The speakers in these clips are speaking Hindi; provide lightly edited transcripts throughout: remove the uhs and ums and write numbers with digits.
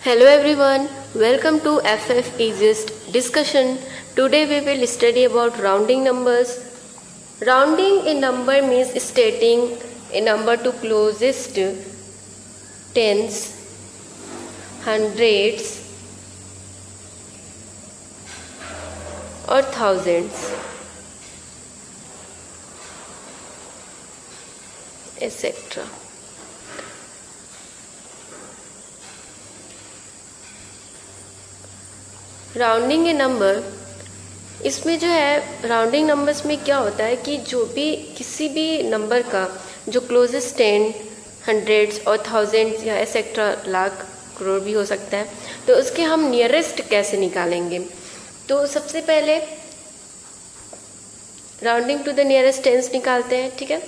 Hello everyone, welcome to FF Easiest Discussion. Today we will study about rounding numbers. Rounding a number means stating a number to closest tens, hundreds or thousands, etc. Rounding A number, इसमें जो है राउंडिंग नंबर्स में क्या होता है कि जो भी किसी भी नंबर का जो क्लोजेस्ट 10, हंड्रेड्स और थाउजेंड्स या एक्सेट्रा लाख करोड़ भी हो सकता है, तो उसके हम नियरेस्ट कैसे निकालेंगे। तो सबसे पहले rounding to the nearest tens निकालते हैं, ठीक है।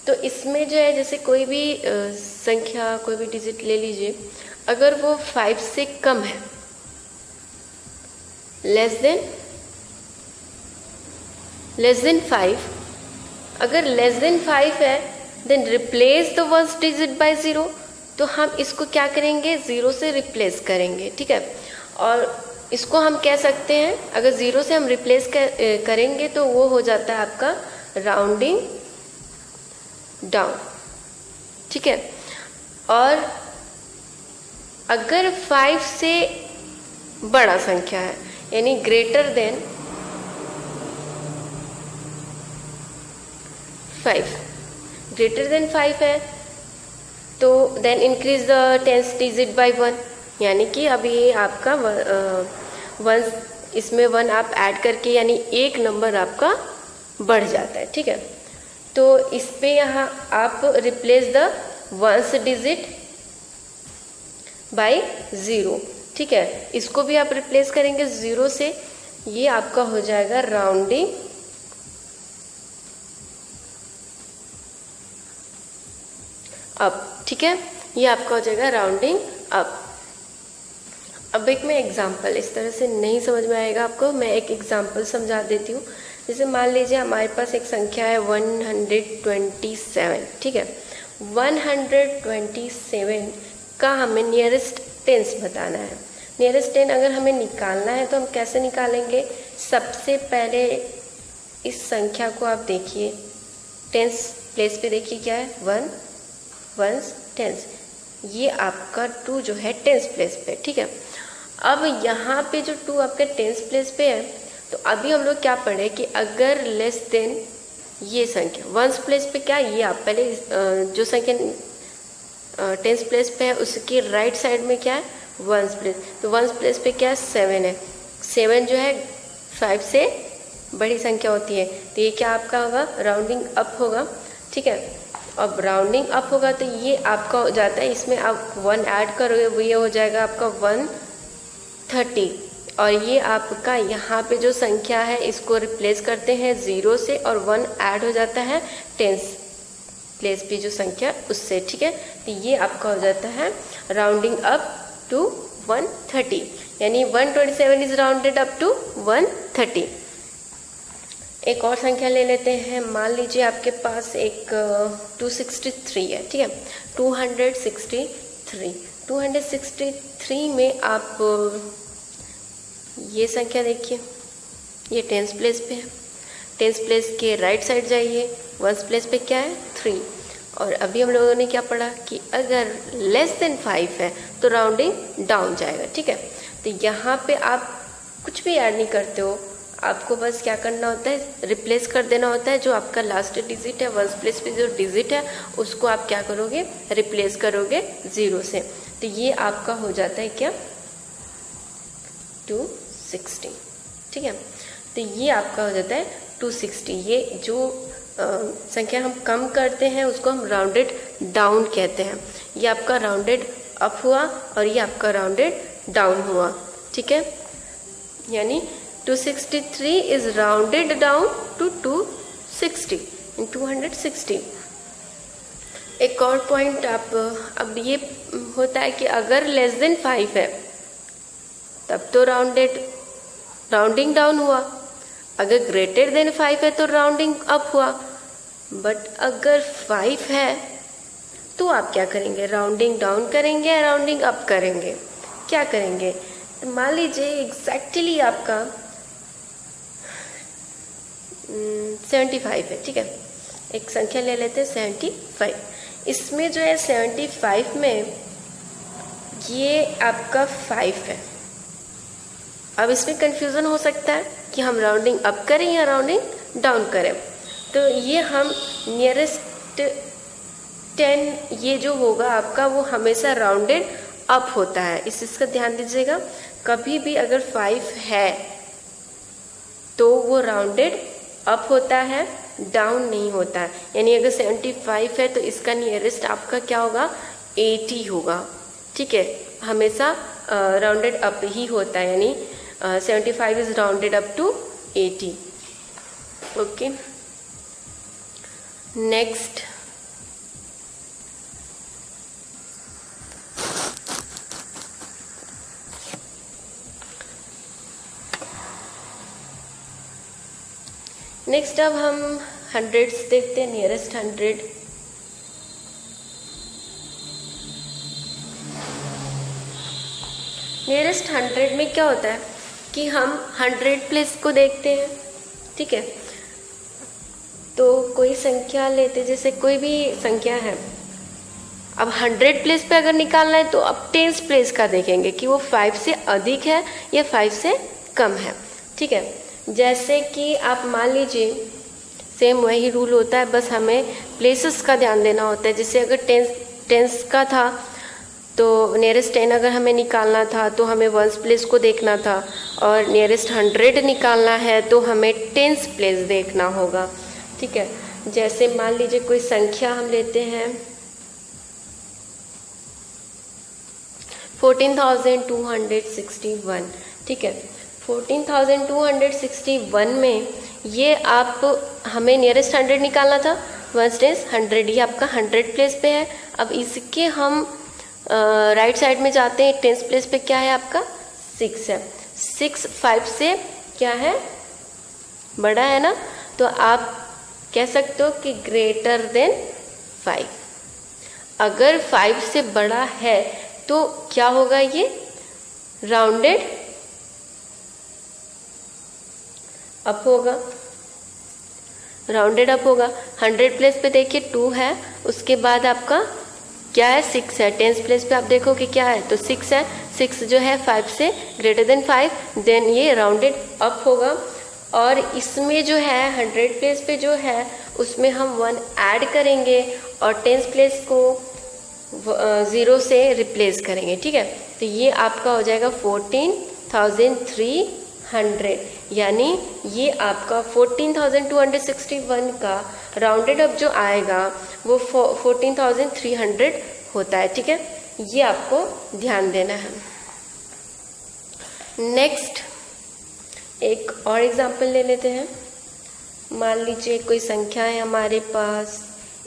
तो इसमें जो है जैसे कोई भी संख्या, कोई भी डिजिट ले लीजिए, अगर वो 5 से कम है, लेस देन 5, अगर लेस देन 5 है, then replace the first digit by 0। तो हम इसको क्या करेंगे, 0 से रिप्लेस करेंगे, ठीक है। और इसको हम कह सकते हैं, अगर 0 से हम रिप्लेस करेंगे तो वो हो जाता है आपका राउंडिंग डाउन, ठीक है। और अगर 5 से बड़ा संख्या है, यानी ग्रेटर देन 5 है, तो then increase the tens digit by 1, यानी कि अभी आपका 1 इसमें 1 आप ऐड करके यानी एक नंबर आपका बढ़ जाता है, ठीक है। तो इस पे यहाँ आप replace the 1st digit by 0, ठीक है। इसको भी आप रिप्लेस करेंगे 0 से, ये आपका हो जाएगा राउंडिंग अप, ठीक है। ये आपका हो जाएगा राउंडिंग अप। अब एक मैं एग्जांपल, इस तरह से नहीं समझ में आएगा आपको, मैं एक एग्जांपल समझा देती हूँ। जैसे मान लीजिए हमारे पास एक संख्या है 127, ठीक है। 127 का हमें नियरेस्ट टेंस बताना है। नियरेस्ट 10 अगर हमें निकालना है तो हम कैसे निकालेंगे। सबसे पहले इस संख्या को आप देखिए, टेंस प्लेस पे देखिए क्या है, 1 1 टेंस, ये आपका 2 जो है टेंस प्लेस पे, ठीक है। अब यहाँ पे जो 2 आपके टेंस प्लेस पे है, तो अभी हम लोग क्या पढ़े कि अगर लेस देन ये संख्या 1 प्लेस पे क्या, ये आप पहले जो संख्या टेंस प्लेस पे है उसकी राइट साइड में क्या है, 1 प्लेस। तो 1 प्लेस पे क्या है, 7 है। 7 जो है 5 से बड़ी संख्या होती है, तो ये क्या आपका होगा, राउंडिंग अप होगा, ठीक है। अब राउंडिंग अप होगा तो ये आपका हो जाता है, इसमें आप 1 ऐड करोगे, वो ये हो जाएगा आपका 130। और ये आपका यहाँ पे जो संख्या है इसको रिप्लेस करते हैं 0 से, और 1 ऐड हो जाता है टेंस प्लेस पे जो संख्या उससे, ठीक है। तो ये आपका हो जाता है राउंडिंग अप टू 130, यानी 127 इज राउंडेड अप टू 130। एक और संख्या ले लेते हैं, मान लीजिए आपके पास एक 263 है, ठीक है। 263 में आप ये संख्या देखिए, ये टेंस प्लेस पे है। टेंस प्लेस के राइट साइड जाइए, 1 प्लेस पे क्या है, 3। और अभी हम लोगों ने क्या पढ़ा कि अगर लेस देन 5 है तो राउंडिंग डाउन जाएगा, ठीक है। तो यहाँ पे आप कुछ भी ऐड नहीं करते हो, आपको बस क्या करना होता है, रिप्लेस कर देना होता है। जो आपका लास्ट डिजिट है 1 प्लेस पे जो डिजिट है उसको आप क्या करोगे, रिप्लेस करोगे 0 से। तो ये आपका हो जाता है क्या, 260, ठीक है। तो ये आपका हो जाता है 260। ये जो संख्या हम कम करते हैं उसको हम राउंडेड डाउन कहते हैं। ये आपका राउंडेड अप हुआ और ये आपका राउंडेड डाउन हुआ, ठीक है। यानी 263 इज राउंडेड डाउन टू 260। एक और पॉइंट आप, अब ये होता है कि अगर लेस देन 5 है तब तो राउंडिंग डाउन हुआ, अगर ग्रेटर देन 5 है तो राउंडिंग अप हुआ। बट अगर 5 है तो आप क्या करेंगे, राउंडिंग डाउन करेंगे या राउंडिंग अप करेंगे। क्या करेंगे, तो मान लीजिए एग्जैक्टली आपका 75 है, ठीक है। एक संख्या ले लेते हैं 75। इसमें जो है 75 में ये आपका 5 है। अब इसमें कंफ्यूजन हो सकता है कि हम राउंडिंग अप करें या राउंडिंग डाउन करें। तो ये हम नियरेस्ट 10 ये जो होगा आपका वो हमेशा राउंडेड अप होता है। इस चीज़ का ध्यान दीजिएगा, कभी भी अगर 5 है तो वो राउंडेड अप होता है, डाउन नहीं होता है। यानी अगर 75 है तो इसका नियरेस्ट आपका क्या होगा, 80 होगा, ठीक है। हमेशा राउंडेड अप ही होता है, यानी 75 is rounded up to 80। Okay, next अब हम हंड्रेड्स देखते हैं, नियरेस्ट 100। नियरेस्ट 100 में क्या होता है कि हम 100 प्लेस को देखते हैं, ठीक है। तो कोई संख्या लेते, जैसे कोई भी संख्या है, अब 100 प्लेस पे अगर निकालना है तो अब 10 प्लेस का देखेंगे कि वो 5 से अधिक है या 5 से कम है, ठीक है। जैसे कि आप मान लीजिए, सेम वही रूल होता है, बस हमें प्लेसेस का ध्यान देना होता है। जैसे अगर टेंस का था तो नियरेस्ट 10 अगर हमें निकालना था तो हमें वंस प्लेस को देखना था, और नियरेस्ट 100 निकालना है तो हमें टेंस प्लेस देखना होगा, ठीक है। जैसे मान लीजिए कोई संख्या हम लेते हैं 14,261, ठीक है। 14,261 में ये आप हमें नियरेस्ट 100 निकालना था, वंस टेंस 100, ये आपका 100 प्लेस पे है। अब इसके हम राइट साइड में जाते हैं, टेंस प्लेस पे क्या है आपका 6 है। 6 5 से क्या है, बड़ा है ना, तो आप कह सकते हो कि ग्रेटर देन 5। अगर 5 से बड़ा है तो क्या होगा, ये राउंडेड अप होगा, राउंडेड अप होगा। 100 प्लेस पे देखिए 2 है, उसके बाद आपका क्या है 6 है। टेंस प्लेस पे आप देखो कि क्या है, तो 6 है। 6 जो है 5 से ग्रेटर देन 5, देन ये राउंडेड अप होगा। और इसमें जो है 100 प्लेस पे जो है उसमें हम 1 ऐड करेंगे और टेंस प्लेस को 0 से रिप्लेस करेंगे, ठीक है। तो ये आपका हो जाएगा 14,300, यानी ये आपका 14,261 का राउंडेड अप जो आएगा वो 14,300 होता है, ठीक है। ये आपको ध्यान देना है। नेक्स्ट एक और एग्जांपल ले लेते हैं। मान लीजिए कोई संख्या है हमारे पास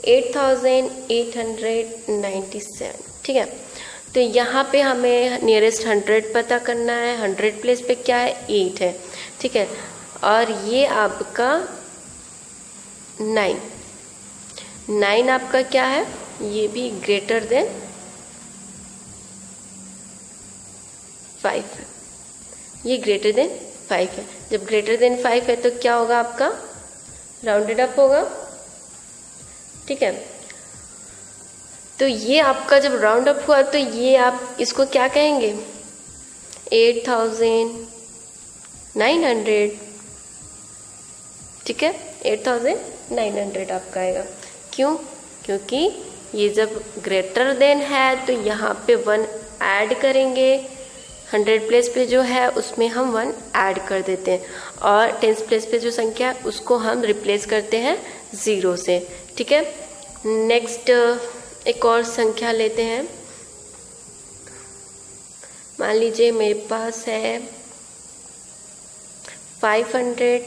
8,897, ठीक है। तो यहाँ पे हमें नियरेस्ट 100 पता करना है। 100 प्लेस पे क्या है, 8 है, ठीक है। और ये आपका 9 आपका क्या है, ये भी ग्रेटर देन 5 है, ये ग्रेटर देन 5 है। जब ग्रेटर देन 5 है तो क्या होगा, आपका राउंडेड अप होगा, ठीक है। तो ये आपका जब राउंड अप हुआ तो ये आप इसको क्या कहेंगे, 8,900, ठीक है। 8,900 आपका आएगा। क्यों, क्योंकि ये जब ग्रेटर देन है तो यहाँ पे 1 ऐड करेंगे। 100 प्लेस पे जो है उसमें हम 1 ऐड कर देते हैं, और टेंस प्लेस पे जो संख्या है उसको हम रिप्लेस करते हैं 0 से, ठीक है। नेक्स्ट एक और संख्या लेते हैं। मान लीजिए मेरे पास है 550,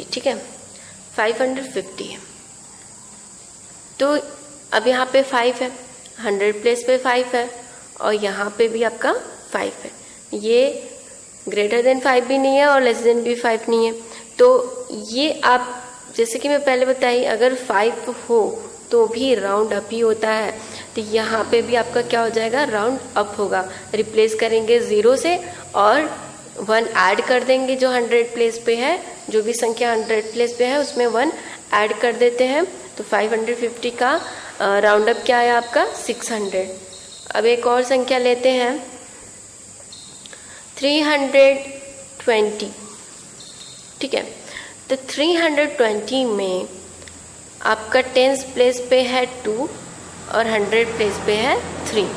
ठीक है। 550 है। तो अब यहाँ पे 5 है, 100 प्लेस पे 5 है, और यहाँ पे भी आपका 5 है। ये ग्रेटर देन 5 भी नहीं है और लेस देन भी 5 नहीं है। तो ये आप, जैसे कि मैं पहले बताई, अगर 5 हो तो भी राउंड अप ही होता है। तो यहाँ पे भी आपका क्या हो जाएगा, राउंड अप होगा। रिप्लेस करेंगे 0 से और 1 ऐड कर देंगे जो 100 प्लेस पे है, जो भी संख्या 100 प्लेस पे है उसमें 1 ऐड कर देते हैं। तो 550 का राउंड अप क्या आया आपका, 600। अब एक और संख्या लेते हैं 320, ठीक है। तो 320 में आपका 10th प्लेस पे है 2 और 100 प्लेस पे है 3।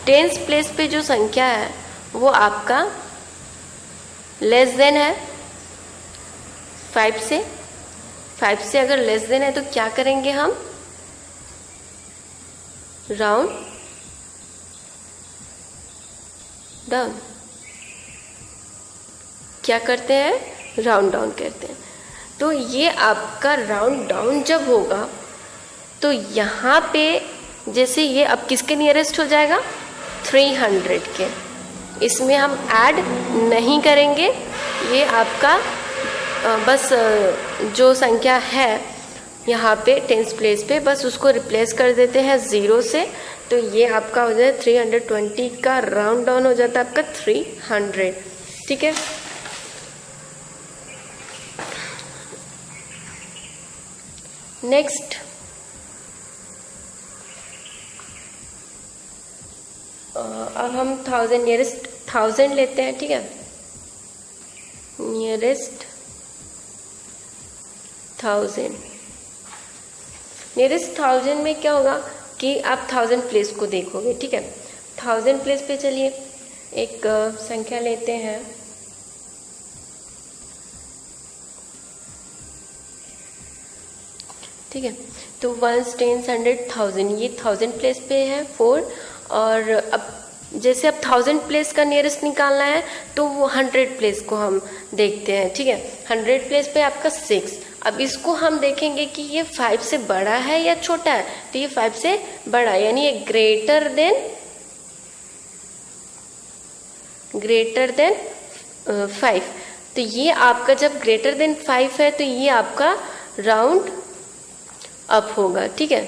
10th प्लेस पे जो संख्या है वो आपका लेस देन है 5 से। 5 से अगर लेस देन है तो क्या करेंगे हम, राउंड डाउन। क्या करते हैं, राउंड डाउन करते हैं। तो ये आपका राउंड डाउन जब होगा तो यहाँ पे जैसे ये अब किसके नियरेस्ट हो जाएगा, 300 के। इसमें हम ऐड नहीं करेंगे, ये आपका बस जो संख्या है यहाँ पे 10th प्लेस पे बस उसको रिप्लेस कर देते हैं 0 से। तो ये आपका हो जाए 320 का राउंड डाउन हो जाता है आपका 300, ठीक है। नेक्स्ट अब हम 1000 नियरेस्ट 1000 लेते हैं, ठीक है। नियरेस्ट 1000 में क्या होगा कि आप 1000 प्लेस को देखोगे, ठीक है। 1000 प्लेस पे चलिए एक संख्या लेते हैं, ठीक है। तो 1 10 100 1000, ये 1000 प्लेस पे है 4। और अब जैसे अब 1000 प्लेस का नियरेस्ट निकालना है तो वो 100 प्लेस को हम देखते हैं, ठीक है। 100 प्लेस पे आपका 6। अब इसको हम देखेंगे कि ये 5 से बड़ा है या छोटा है। तो ये 5 से बड़ा है, यानी ये ग्रेटर देन 5। तो ये आपका जब ग्रेटर देन 5 है तो ये आपका राउंड अप होगा, ठीक है।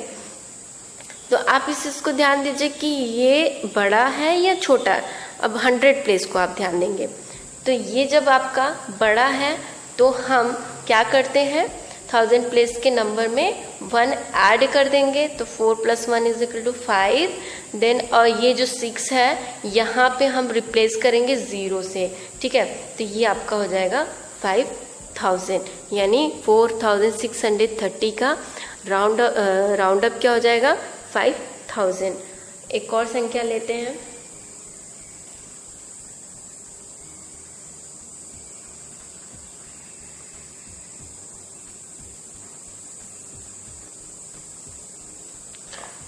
तो आप इसको ध्यान दीजिए कि ये बड़ा है या छोटा है। अब 100 प्लेस को आप ध्यान देंगे तो ये जब आपका बड़ा है तो हम क्या करते हैं, 1000 प्लेस के नंबर में 1 ऐड कर देंगे। तो 4 + 1 = 5। देन और ये जो 6 है यहाँ पे हम रिप्लेस करेंगे 0 से, ठीक है। तो ये आपका हो जाएगा 5000, यानी 4630 का राउंड अप क्या हो जाएगा, 5000। एक और संख्या लेते हैं,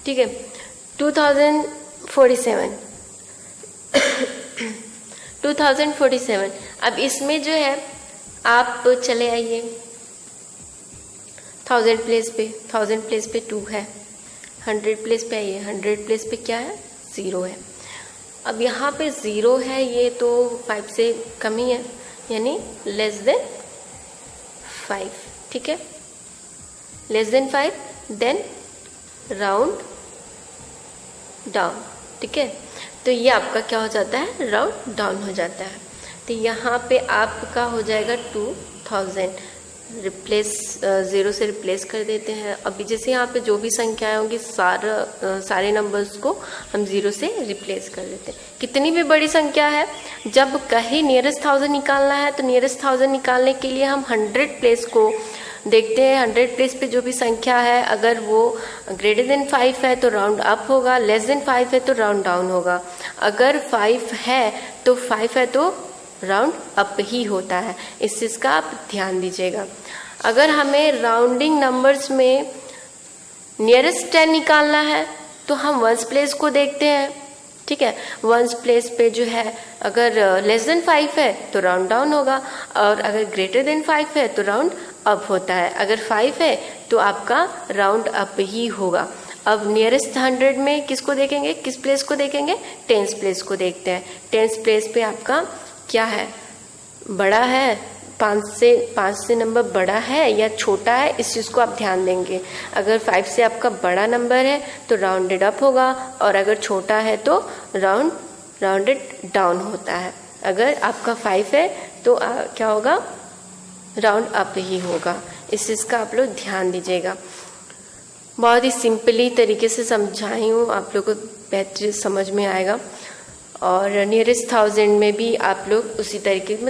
ठीक है। 2047 2047। अब इसमें जो है आप चले आइए 1000 प्लेस पे 2 है। 100 प्लेस पे आइए, 100 प्लेस पे क्या है, 0 है। अब यहाँ पे 0 है, ये तो 5 से कम ही है, यानी लेस देन 5, ठीक है। Less than 5, then round down, ठीक है। तो ये आपका क्या हो जाता है, राउंड डाउन हो जाता है। तो यहाँ पे आपका हो जाएगा 2000, रिप्लेस 0 से रिप्लेस कर देते हैं। अभी जैसे यहाँ पे जो भी संख्याएं होंगी सारे नंबर्स को हम 0 से रिप्लेस कर देते हैं। कितनी भी बड़ी संख्या है, जब कहीं नियरेस्ट 1000 निकालना है तो नियरेस्ट 1000 निकालने के लिए हम 100 प्लेस को देखते हैं। 100 प्लेस पे जो भी संख्या है अगर वो ग्रेटर देन 5 है तो राउंड अप होगा, लेस देन 5 है तो राउंड डाउन होगा। अगर 5 है तो 5 है तो राउंड अप ही होता है। इस चीज़ का आप ध्यान दीजिएगा। अगर हमें राउंडिंग नंबर्स में नियरेस्ट 10 निकालना है तो हम 1s प्लेस को देखते हैं, ठीक है। 1s प्लेस पे जो है अगर लेस देन 5 है तो राउंड डाउन होगा, और अगर ग्रेटर देन 5 है तो राउंड अप होता है। अगर 5 है तो आपका राउंड अप ही होगा। अब नियरेस्ट 100 में किसको देखेंगे, किस प्लेस को देखेंगे, 10th प्लेस को देखते हैं। 10th प्लेस पे आपका क्या है, बड़ा है 5 से नंबर बड़ा है या छोटा है, इस चीज़ को आप ध्यान देंगे। अगर 5 से आपका बड़ा नंबर है तो राउंडेड अप होगा, और अगर छोटा है तो राउंडेड डाउन होता है। अगर आपका 5 है तो क्या होगा, राउंड अप ही होगा। इस चीज़ का आप लोग ध्यान दीजिएगा। बहुत ही सिंपली तरीके से समझाई हूँ, आप लोग को बेहतर समझ में आएगा। और नियरेस्ट 1000 में भी आप लोग उसी तरीके